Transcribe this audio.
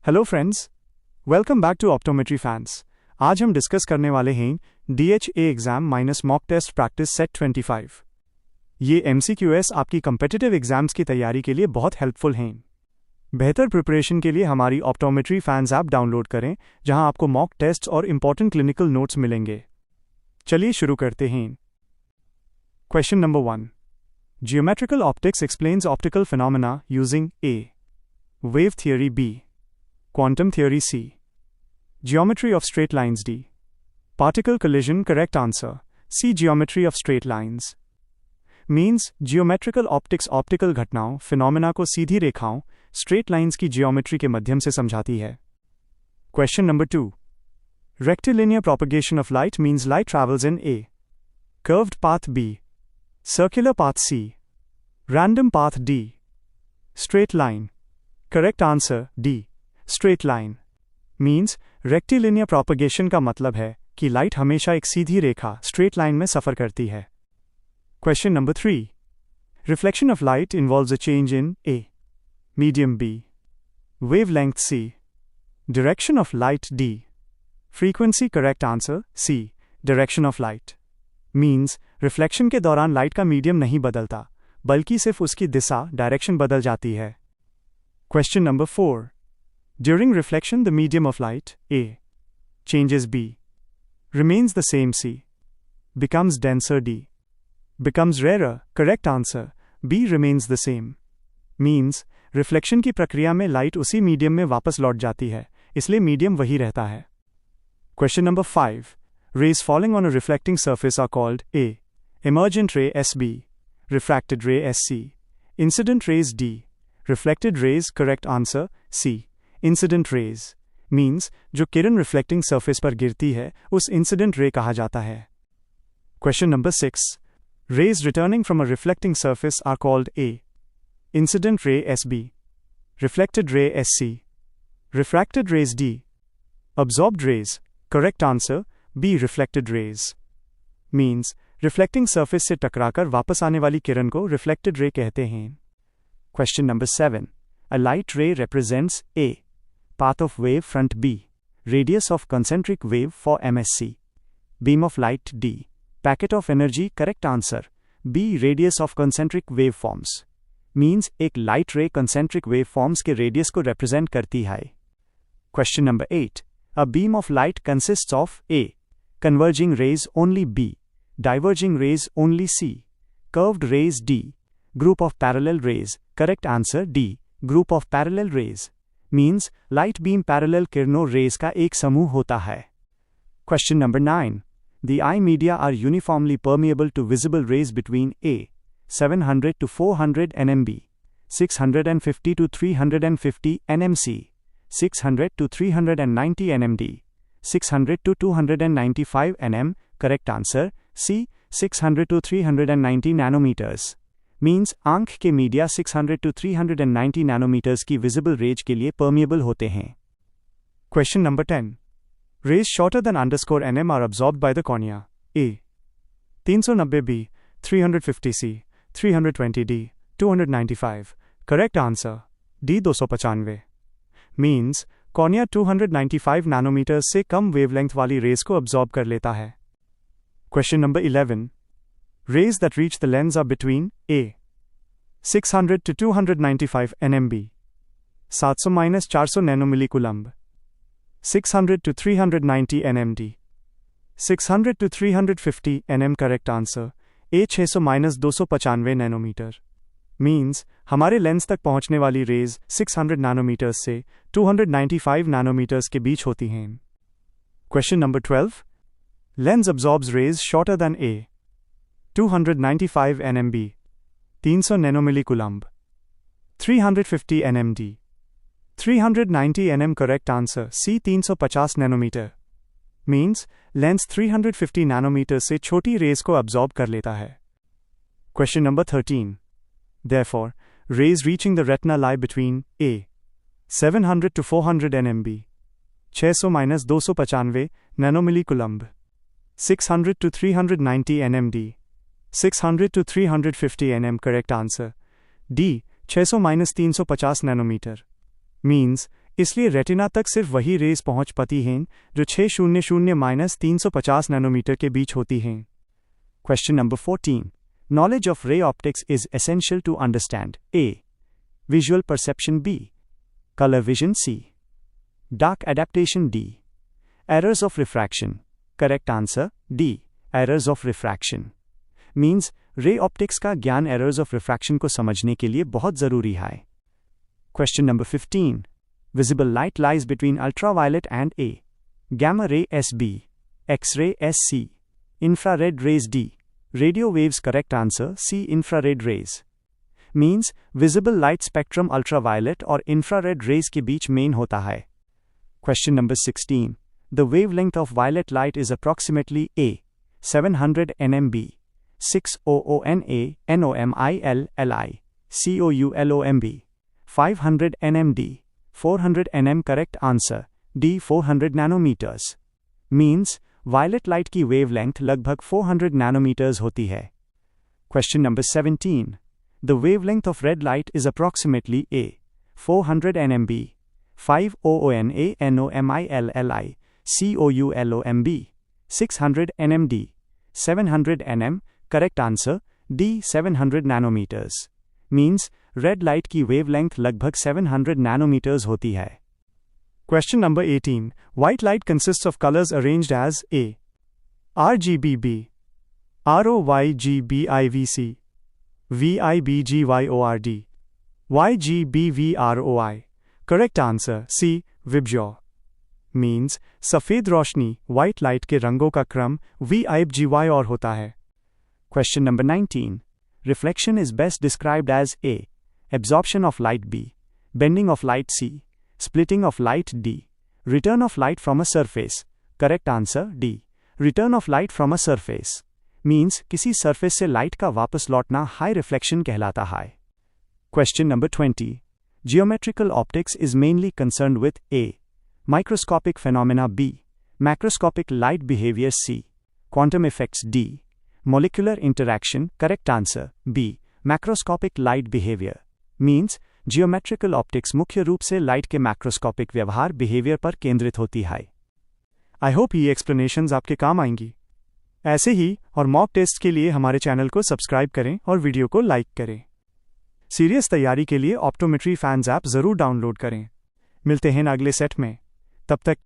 Hello friends, welcome back to optometry fans. आज हम discuss करने वाले हैं DHA exam minus mock test practice set 25। ये MCQS आपकी कम्पिटिटिव एग्जाम्स की तैयारी के लिए बहुत हेल्पफुल हैं। बेहतर प्रिपरेशन के लिए हमारी ऑप्टोमेट्री फैंस ऐप डाउनलोड करें, जहां आपको मॉक टेस्ट और इंपॉर्टेंट क्लिनिकल नोट्स मिलेंगे। चलिए शुरू करते हैं। Question number 1। Geometrical optics explains optical phenomena using A. Wave theory B. Quantum theory C. Geometry of straight lines D. Particle collision correct answer C. Geometry of straight lines. Means geometrical optics optical घटनाओं phenomena को सीधी रेखाओं straight lines की geometry के माध्यम से समझाती है। Question number 2. Rectilinear propagation of light means light travels in A. Curved path B. Circular path C. Random path D. Straight line. Correct answer D. Straight line means rectilinear propagation का मतलब है कि light हमेशा एक सीधी रेखा straight line में सफर करती है। Question number 3। Reflection of light involves a change in A. Medium B. Wavelength C. Direction of light D. Frequency correct answer C. Direction of light means reflection के दौरान लाइट का medium नहीं बदलता, बल्कि सिर्फ उसकी दिशा डायरेक्शन बदल जाती है। Question number 4। During reflection, the medium of light A changes B, remains the same C, becomes denser D, becomes rarer. Correct answer B. Remains the same. Means reflection की प्रक्रिया में लाइट उसी मीडियम में वापस लौट जाती है, इसलिए मीडियम वही रहता है। Question number 5. Rays falling on a reflecting surface are called A. Emergent ray SB, refracted ray SC, incident rays D, reflected rays. Correct answer C. Incident raise means जो किरण रिफ्लेक्टिंग सरफेस पर गिरती है उस incident ray कहा जाता है। Question number 6। Rays returning from a reflecting surface are called A. Incident ray SB, reflected ray SC, refracted rays D, absorbed rays. Correct answer B. Reflected rays means reflecting surface से टकराकर वापस आने वाली किरण को reflected ray कहते हैं। Question number 7। A light ray represents A. Path of wave front B. Radius of concentric wave for MSC. Beam of light D. Packet of energy. Correct answer B. Radius of concentric waveforms. Means एक light ray concentric waveforms के radius को represent करती है। Question number 8. A beam of light consists of A. Converging rays only B. Diverging rays only C. Curved rays D. Group of parallel rays. Correct answer D. Group of parallel rays means light beam parallel किरणों rays का एक समूह होता है। Question number 9. The eye media are uniformly permeable to visible rays between A. 700 to 400 nm, 650 to 350 nmc, 600 to 390 nmd, 600 to 295 nm. Correct answer C. 600 to 390 nanometers. Means आंख के media 600 to 390 nanometers की visible range के लिए permeable होते हैं। Question number 10। Rays shorter than underscore NM are absorbed by the cornea A. 390 B, 350 C, 320 D, 295। Correct answer D. 295 means cornea 295 nanometers से कम wavelength वाली रेज को अब्सॉर्ब कर लेता है। Question number 11। Rays that reach the lens are between A. 600 to 295 nmb, 700-400 nanomilicoulamb, 600 to 390 nmd, 600 to 350 nm. Correct answer A. 600-295 nanometer means हमारे lens तक पहुंचने वाली रेज 600 नैनोमीटर्स से 295 नैनोमीटर्स के बीच होती हैं। Question number 12। Lens absorbs rays shorter than A. 295 nmb, 300 nanomilicoulamb, 350 nmd, 390 nm. Correct answer C. 350 nanometer means lens 350 nanometer से छोटी रेज को अब्सॉर्ब कर लेता है। Question number 13। Therefore, rays reaching the retina lie between A. 700 to 400 nmb, 600-295 nanomilicoulamb, 600 to 390 nmd, 600 to 350 nm. Correct answer D. 600-350 nanometer means इसलिए retina तक सिर्फ वही रेज पहुंच पाती हैं जो 600-350 नैनोमीटर के बीच होती हैं। Question number 14। Knowledge of ray optics is essential to understand A. Visual perception B. Color vision C. Dark adaptation D. Errors of refraction. Correct answer D. Errors of refraction. Means ray optics का ज्ञान errors of refraction को समझने के लिए बहुत ज़रूरी है। Question number 15. Visible light lies between ultraviolet and A. Gamma ray SB. X-ray SC. Infrared rays D. Radio waves. Correct answer C. Infrared rays. Means visible light spectrum ultraviolet और infrared rays के बीच main होता है। Question number 16. The wavelength of violet light is approximately A. 700 nm, 600 nA, COULOMB, 500 nm, 400 nm. Correct answer D. 400 nanometers. Means violet light की wavelength लगभग 400 nanometers होती है। Question number 17. The wavelength of red light is approximately A. 400 nm, 500 nANOMILLI, COULOMB, 600 nmD, 700 nm. Correct answer D. 700 nanometers. Means red light की wavelength लगभग 700 nanometers होती है। Question number 18. White light consists of colors arranged as A. RGBB, ROYGBIVC, VIBGYORD, YGBVROI. Correct answer C. Vibgyor. Means सफ़ेद रोशनी white light के रंगों का क्रम VIBGY और होता है। Question number 19. Reflection is best described as A. Absorption of light B. Bending of light C. Splitting of light D. Return of light from a surface. Correct answer D. Return of light from a surface. Means किसी surface से light का वापस लौटना high reflection कहलाता है। Question number 20. Geometrical optics is mainly concerned with A. Microscopic phenomena B. Macroscopic light behavior C. Quantum effects D. Molecular interaction. Correct answer B. Macroscopic light behavior. Means geometrical optics मुख्य रूप से light के macroscopic व्यवहार behaviour पर केंद्रित होती है। I hope ये एक्सप्लेनेशंस आपके काम आएंगी। ऐसे ही और मॉक टेस्ट के लिए हमारे चैनल को सब्सक्राइब करें और वीडियो को लाइक करें। सीरियस तैयारी के लिए ऑप्टोमेट्री फैंस ऐप ज़रूर डाउनलोड करें। मिलते हैं अगले सेट में, तब तक